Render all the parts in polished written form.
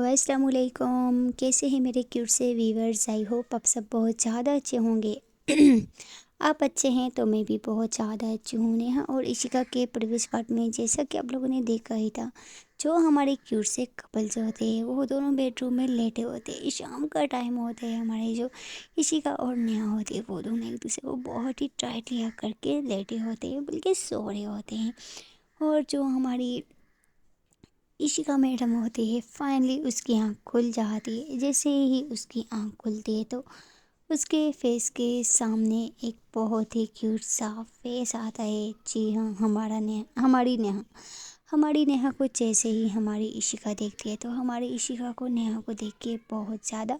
अस्सलामुअलैकुम। कैसे हैं मेरे क्यूट से व्यूअर्स? आई होप आप सब बहुत ज़्यादा अच्छे होंगे। आप अच्छे हैं तो मैं भी बहुत ज़्यादा अच्छी हूँ। नेहा और इशिका के प्रीवियस पार्ट में जैसा कि आप लोगों ने देखा ही था, जो हमारे क्यूट से कपल्स होते हैं वो दोनों बेडरूम में लेटे होते हैं। शाम का टाइम होता है, हमारे जो इशिका और नेहा होती है वो दोनों एक दूसरे को बहुत ही टाइट लिया करके लेटे होते हैं, बल्कि सो रहे होते हैं। और जो हमारी इशिका मैडम होती है, फाइनली उसकी आँख खुल जाती है। जैसे ही उसकी आँख खुलती है तो उसके फेस के सामने एक बहुत ही क्यूट सा फेस आता है। जी हाँ, हमारी नेहा को जैसे ही हमारी इशिका देखती है तो हमारी इशिका को नेहा को देख के बहुत ज़्यादा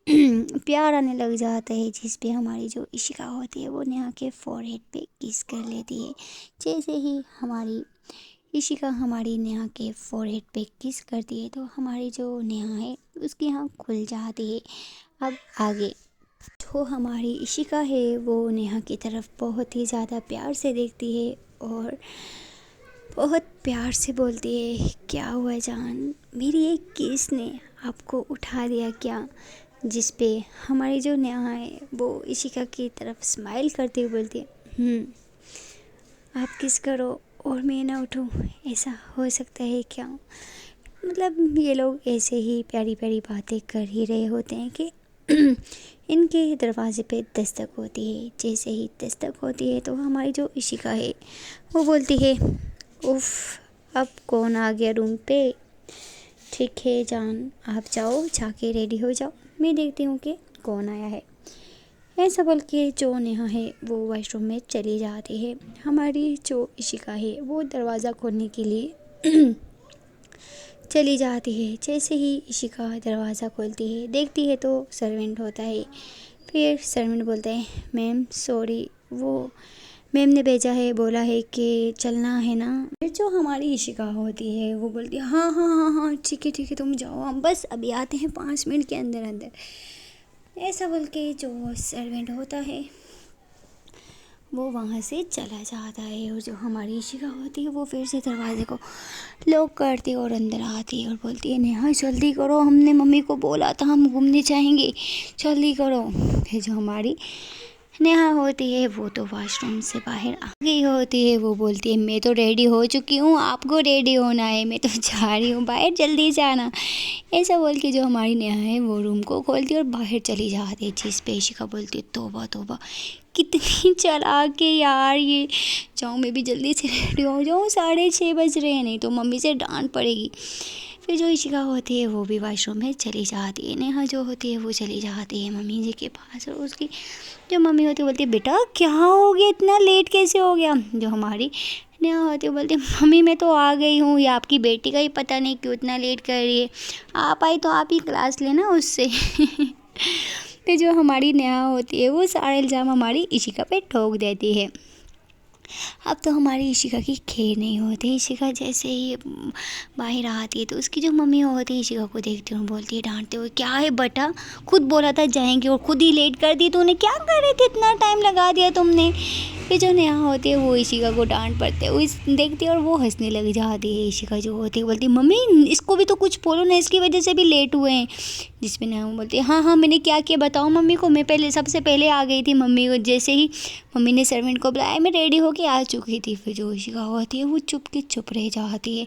प्यार आने लग जाता है। जिस पे हमारी जो इशिका होती है वो नेहा के फोरहेड पे किस कर लेती है। जैसे ही हमारी इशिका हमारी नेहा के फोरहेड पे किस करती है तो हमारी जो नेहा है उसकी आँख खुल जाती है। अब आगे जो हमारी इशिका है वो नेहा की तरफ बहुत ही ज़्यादा प्यार से देखती है और बहुत प्यार से बोलती है, क्या हुआ जान, मेरी एक किस ने आपको उठा दिया क्या? जिस पे हमारी जो नेहा है वो इशिका की तरफ स्माइल करती हुई बोलती है, आप किस करो और मैं ना उठूँ, ऐसा हो सकता है क्या? मतलब ये लोग ऐसे ही प्यारी प्यारी बातें कर ही रहे होते हैं कि इनके दरवाज़े पे दस्तक होती है। जैसे ही दस्तक होती है तो हमारी जो इशिका है वो बोलती है, उफ़, अब कौन आ गया रूम पे? ठीक है जान, आप जाओ, जाके रेडी हो जाओ, मैं देखती हूँ कि कौन आया है। ऐसा बोल के जो नेहा है वो वॉशरूम में चली जाती है। हमारी जो इशिका है वो दरवाज़ा खोलने के लिए चली जाती है। जैसे ही इशिका दरवाज़ा खोलती है देखती है तो सर्वेंट होता है। फिर सर्वेंट बोलता है, मैम सॉरी, वो मैम ने भेजा है, बोला है कि चलना है ना। फिर जो हमारी इशिका होती है वो बोलती है, हाँ हाँ हाँ हाँ ठीक है तुम जाओ, हम बस अभी आते हैं 5 मिनट के अंदर अंदर। ऐसा बोल के जो सर्वेंट होता है वो वहाँ से चला जाता है। और जो हमारी इशिका होती है वो फिर से दरवाजे को लॉक करती है और अंदर आती है और बोलती है, नेहा जल्दी करो, हमने मम्मी को बोला था हम घूमने जाएंगे, जल्दी करो। फिर जो हमारी नेहा होती है वो तो वॉशरूम से बाहर आ गई होती है। वो बोलती है, मैं तो रेडी हो चुकी हूँ, आपको रेडी होना है, मैं तो जा रही हूँ बाहर, जल्दी जाना। ऐसा बोल के जो हमारी नेहा है वो रूम को खोलती है और बाहर चली जाती है। जिस पे इशिका बोलती है, तौबा तौबा, कितनी चालाक है यार ये, जाऊँ मैं भी जल्दी से रेडी हो जाऊँ, 6:30 बज रहे हैं, नहीं तो मम्मी से डांट पड़ेगी। फिर जो इशिका होती है वो भी वॉशरूम में चली जाती है। नेहा जो होती है वो चली जाती है मम्मी जी के पास और उसकी जो मम्मी होती है बोलती है, बेटा क्या हो गया, इतना लेट कैसे हो गया? जो हमारी नेहा होती है बोलती है, मम्मी मैं तो आ गई हूँ, ये आपकी बेटी का ही पता नहीं क्यों इतना लेट कर रही है, आप आई तो आप ही क्लास लेना उससे। फिर जो हमारी नेहा होती है वो सारा इल्ज़ाम हमारी इशिका पे ठोक देती है। अब तो हमारी इशिका की खैर नहीं होती। इशिका जैसे ही बाहर आती है तो उसकी जो मम्मी होती है इशिका को देखती है और बोलती है डांटते हुए, क्या है बेटा, खुद बोला था जाएंगे और खुद ही लेट कर दी तूने, क्या कर रही थी, इतना टाइम लगा दिया तुमने। फिर जो नेहा होती है वो इशिका को डांट पड़ते हुए देखती है और वो हंसने लग जाती है। इशिका जो होती है बोलती है, मम्मी इसको भी तो कुछ बोलो ना, इसकी वजह से भी लेट हुए हैं। जिसमें नेहा बोलती है, हाँ हाँ मैंने क्या किया बताओ मम्मी को, मैं पहले सबसे पहले आ गई थी मम्मी को, जैसे ही मम्मी ने सर्वेंट को बुलाया मैं रेडी होके आ चुकी थी। फिर जो इशिका होती है वो चुप के चुप रह जाती है।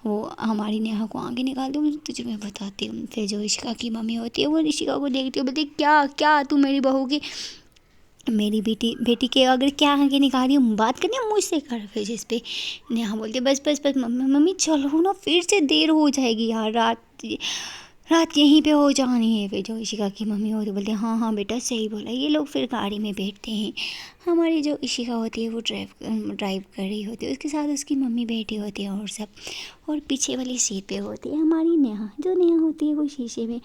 वो हमारी नेहा को आगे निकालती हूँ, तुझे मैं बताती हूँ। फिर जो इशिका की मम्मी होती है वो इशिका को देखती है, बोलती है, क्या क्या तू मेरी बहू की, मेरी बेटी के अगर क्या आगे निकाल रही हूँ, बात करनी है मुझसे कर। फिर जिस पे नेहा बोलती है, बस बस बस मम्मी मम्मी चलो ना, फिर से देर हो जाएगी यार, रात यहीं पे हो जानी है। फिर जो इशिका की मम्मी होती है बोलती है, हाँ हाँ बेटा सही बोला। ये लोग फिर गाड़ी में बैठते हैं। हमारी जो इशिका होती है वो ड्राइव कर रही होती है, उसके साथ उसकी मम्मी बैठी होती है और सब। और पीछे वाली सीट पे होती है हमारी नेहा। जो नेहा होती है वो शीशे में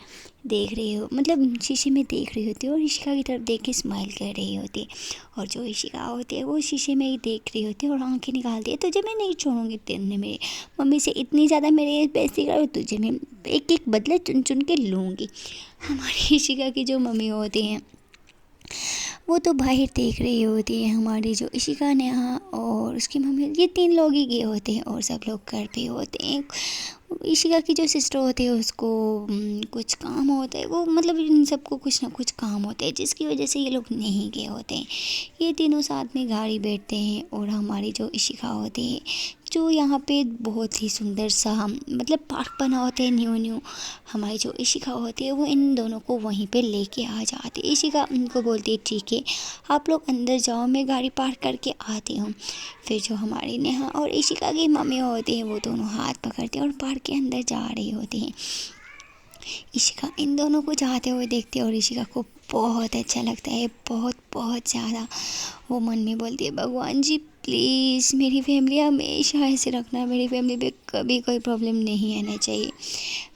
देख रही हो, मतलब शीशे में देख रही होती है और इशिका की तरफ देख के स्माइल कर रही होती है। और जो इशिका होती है वो शीशे में ही देख रही होती है और आंखें निकालती है, तुझे मैं नहीं छोड़ूंगी, तेने मेरे मम्मी से इतनी ज़्यादा मेरे बेइज्जती करो, तुझे मैं एक एक बदले चुन चुन के लूँगी। हमारी इशिका की जो मम्मी होती हैं वो तो बाहर देख रही होती है। हमारी जो इशिका नेहा और उसकी मम्मी, ये 3 लोग ही गए होते हैं और सब लोग घर पे होते हैं। इशिका की जो सिस्टर होती है उसको कुछ काम होता है, वो मतलब इन सबको कुछ ना कुछ काम होता है जिसकी वजह से ये लोग नहीं गए होते हैं। ये तीनों साथ में गाड़ी बैठते हैं और हमारी जो इशिका होती है, जो यहाँ पे बहुत ही सुंदर सा मतलब पार्क बना होता है न्यू न्यू, हमारी जो इशिका होती है वो इन दोनों को वहीं पे लेके आ जाती है। इशिका उनको बोलती है ठीक है आप लोग अंदर जाओ, मैं गाड़ी पार्क करके आती हूँ। फिर जो हमारी नेहा और इशिका की मम्मी होती है वो दोनों हाथ पकड़ते हैं और पार्क के अंदर जा रही होती हैं। इशिका इन दोनों को जाते हुए देखती है और इशिका को बहुत अच्छा लगता है, बहुत बहुत ज़्यादा। वो मन में बोलती है भगवान जी प्लीज़ मेरी फैमिली हमेशा ऐसे रखना, मेरी फैमिली पे कभी कोई प्रॉब्लम नहीं आना चाहिए।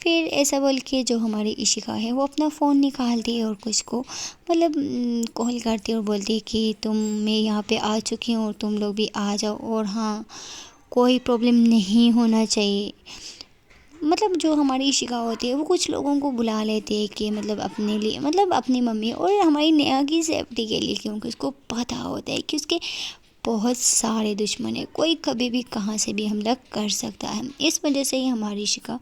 फिर ऐसा बोल के जो हमारी इशिका है वो अपना फ़ोन निकालती है और कुछ को मतलब कॉल करती है और बोलती है कि मैं यहाँ पे आ चुकी हूँ और तुम लोग भी आ जाओ, और हाँ कोई प्रॉब्लम नहीं होना चाहिए। मतलब जो हमारी इशिका होती है वो कुछ लोगों को बुला लेती है कि मतलब अपने लिए, मतलब अपनी मम्मी और हमारी नेहा की सेफ्टी के लिए, क्योंकि उसको पता होता है कि उसके बहुत सारे दुश्मन है, कोई कभी भी कहाँ से भी हमला कर सकता है। इस वजह से ही हमारी इशिका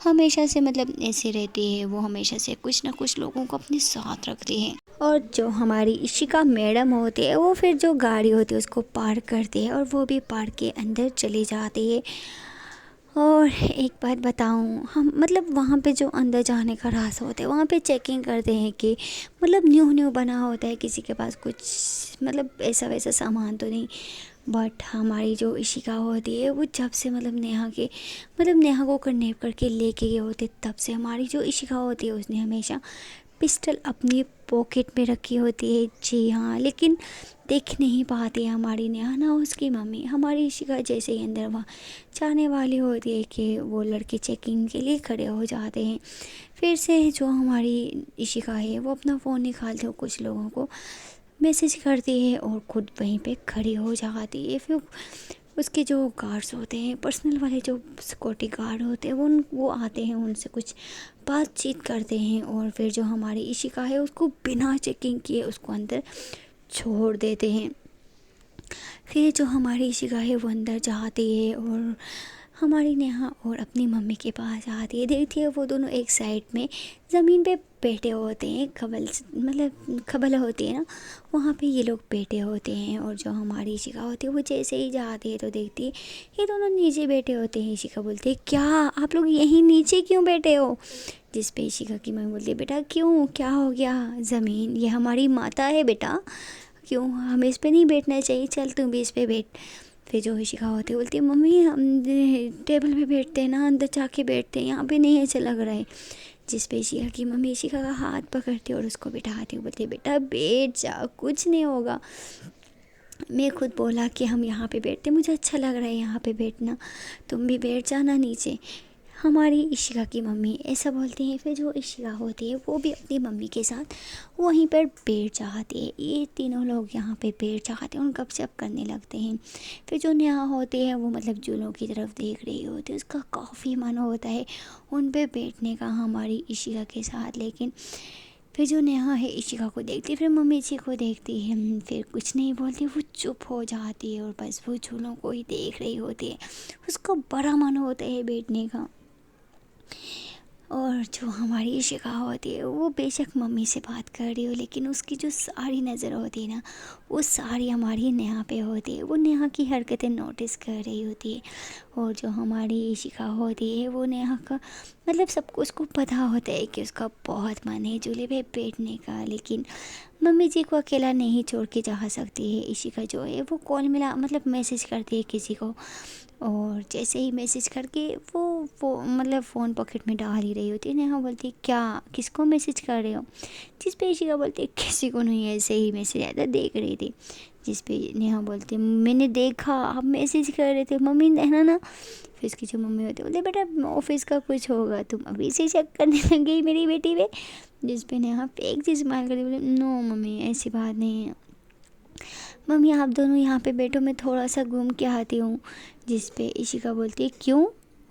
हमेशा से मतलब ऐसे रहती है, वो हमेशा से कुछ ना कुछ लोगों को अपने साथ रखती है। और जो हमारी इशिका मैडम होती है वो फिर जो गाड़ी होती है उसको पार्क करती है और वो भी पार्क के अंदर चली जाती है। और एक बात बताऊं, हम मतलब वहाँ पे जो अंदर जाने का रास्ता होता है वहाँ पे चेकिंग करते हैं कि मतलब न्यू न्यू बना होता है, किसी के पास कुछ मतलब ऐसा वैसा सामान तो नहीं। बट हमारी जो इशिका होती है वो जब से मतलब नेहा को किडनैप करके लेके गए होते, तब से हमारी जो इशिका होती है उसने हमेशा पिस्टल अपनी पॉकेट में रखी होती है। जी हाँ, लेकिन देख नहीं पाती है हमारी नेहा ना उसकी मम्मी। हमारी इशिका जैसे ही अंदर वहाँ जाने वाली होती है कि वो लड़के चेकिंग के लिए खड़े हो जाते हैं। फिर से जो हमारी इशिका है वो अपना फ़ोन निकालते हो कुछ लोगों को मैसेज करती है और खुद वहीं पे खड़ी हो जाती है। फिर उसके जो गार्ड्स होते हैं, पर्सनल वाले जो सिक्योरिटी गार्ड होते हैं, वो आते हैं, उनसे कुछ बातचीत करते हैं और फिर जो हमारी इशिका है उसको बिना चेकिंग किए उसको अंदर छोड़ देते हैं। फिर जो हमारी इशिका है वो अंदर जाती है और हमारी नेहा और अपनी मम्मी के पास आती है। देखती है वो दोनों एक साइड में ज़मीन पे बैठे होते हैं, मतलब खबल होती है ना, वहाँ पे ये लोग बैठे होते हैं। और जो हमारी इशिका होती है वो जैसे ही जाती है तो देखती है ये दोनों नीचे बैठे होते हैं। इशिका बोलती है क्या आप लोग यहीं नीचे क्यों बैठे हो? जिस पे इशिका की मम्मी बोलती है बेटा क्यों, क्या हो गया, ज़मीन ये हमारी माता है बेटा, क्यों हमें इस पे नहीं बैठना चाहिए, चल तुम भी इस पे बैठ। फिर जो इशिका होती है बोलती है मम्मी हम टेबल पे बैठते हैं ना, अंदर जाके बैठते हैं, यहाँ पे नहीं अच्छा लग रहा है। जिस पे इशिका की मम्मी इशिका का हाथ पकड़ती है और उसको बिठाती है, बोलती है बेटा बैठ जा, कुछ नहीं होगा, मैं खुद बोला कि हम यहाँ पे बैठते, मुझे अच्छा लग रहा है यहाँ पे बैठना, तुम भी बैठ जाना नीचे। हमारी इशिका की मम्मी ऐसा बोलती हैं। फिर जो इशिका होती है वो भी अपनी मम्मी के साथ वहीं पर बैठ जाती है। ये तीनों लोग यहाँ पे बैठ जाते हैं और गपशप करने लगते हैं। फिर जो नेहा होती है वो मतलब जूनों की तरफ देख रही होती है, उसका काफ़ी मन होता है उन पे बैठने का हमारी इशिका के साथ। लेकिन फिर जो नेहा है इशिका को देखती, फिर मम्मी जी को देखती है, फिर कुछ नहीं बोलती, वो चुप हो जाती है और बस वो झूलों को ही देख रही होती है। उसका बड़ा मन होता है बैठने का। और जो हमारी इशिका होती है वो बेशक मम्मी से बात कर रही हो, लेकिन उसकी जो सारी नज़र होती है ना वो सारी हमारी नेहा पे होती है। वो नेहा की हरकतें नोटिस कर रही होती है। और जो हमारी इशिका होती है वो नेहा का मतलब सब कुछ को पता होता है कि उसका बहुत मन है झूले पे बैठने का, लेकिन मम्मी जी को अकेला नहीं छोड़ के जा सकती है। इशिका जो है वो कॉल मिला मतलब मैसेज करती है किसी को, और जैसे ही मैसेज करके वो मतलब फ़ोन पॉकेट में डाल ही रही होती है। नेहा बोलती है क्या, किसको मैसेज कर रहे हो? जिस पे इशिका बोलती है किसी को नहीं, ऐसे ही मैसेज आया था देख रही थी। जिस पे नेहा बोलती है मैंने देखा आप मैसेज कर रहे थे, मम्मी देखना ना। फिर इसकी जो मम्मी होती है बोलती बेटा ऑफिस का कुछ होगा, तुम अभी से चेक करने लग गई मेरी बेटी पे। जिस पे नेहा फेक चीज़ स्माइल करती बोले नो मम्मी ऐसी बात नहीं है, मम्मी आप दोनों यहाँ पे बैठो मैं थोड़ा सा घूम के आती हूँ। जिस पे इशिका बोलती है क्यों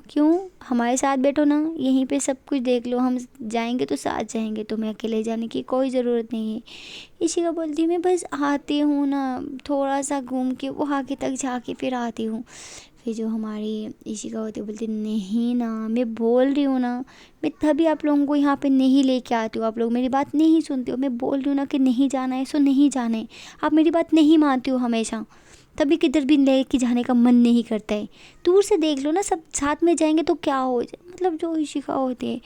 क्यों, हमारे साथ बैठो ना, यहीं पे सब कुछ देख लो, हम जाएंगे तो साथ जाएंगे, तुम्हें अकेले जाने की कोई ज़रूरत नहीं है। इशिका बोलती है मैं बस आती हूँ ना, थोड़ा सा घूम के वो आगे तक जाके फिर आती हूँ। फिर जो हमारी इशिका होती है बोलती नहीं ना, मैं बोल रही हूँ ना, मैं तभी आप लोगों को यहाँ पे नहीं लेके आती हूँ, आप लोग मेरी बात नहीं सुनते हो, मैं बोल रही हूँ ना कि नहीं जाना है सो नहीं जाना है, आप मेरी बात नहीं मानती हो हमेशा, तभी किधर भी लेके जाने का मन नहीं करता है। दूर से देख लो ना, सब साथ में जाएंगे तो क्या हो जाए। मतलब जो इशिका होती है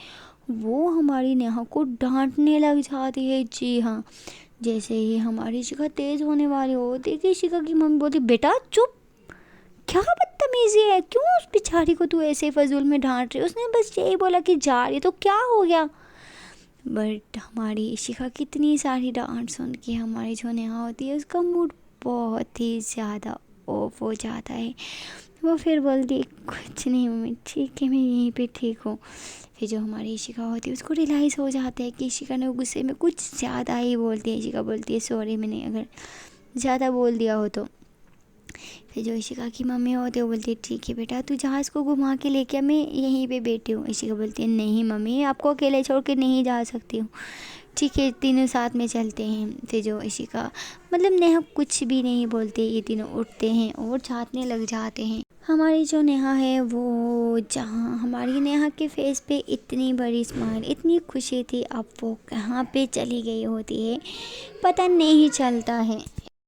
वो हमारी नेहा को डांटने लग जाती है। जी हाँ, जैसे ही हमारी इशिका तेज़ होने वाली होती है कि इशिका की मम्मी बोलती बेटा चुप, क्या बदतमीजी है, क्यों उस बेचारी को तू ऐसे फजूल में डांट रही है, उसने बस यही बोला कि जा रही, तो क्या हो गया। बट हमारी इशिका की इतनी सारी डांट सुन के हमारी जो नेहा होती है उसका मूड बहुत ही ज़्यादा ऑफ हो जाता है। वो फिर बोलती कुछ नहीं मम्मी, ठीक है मैं यहीं पे ठीक हूँ। फिर जो हमारी इशिका होती है उसको रियलाइज़ हो जाता है कि इशिका ने गुस्से में कुछ ज़्यादा ही बोलती है। इशिका बोलती है सॉरी, मैंने अगर ज़्यादा बोल दिया हो तो। फिर जो इशिका की मम्मी होती है वो बोलती है ठीक है बेटा तू जहाज़ को घुमा के लेके आ, मैं यहीं पे बैठी हूँ। इशिका बोलती है नहीं मम्मी, आपको अकेले छोड़ के नहीं जा सकती हूँ, ठीक है तीनों साथ में चलते हैं। फिर जो इशिका मतलब नेहा कुछ भी नहीं बोलते, ये तीनों उठते हैं और जाने लग जाते हैं। हमारी जो नेहा है वो, जहाँ हमारी नेहा के फेस पे इतनी बड़ी स्माइल, इतनी खुशी थी, अब वो कहाँ पे चली गई होती है पता नहीं चलता है।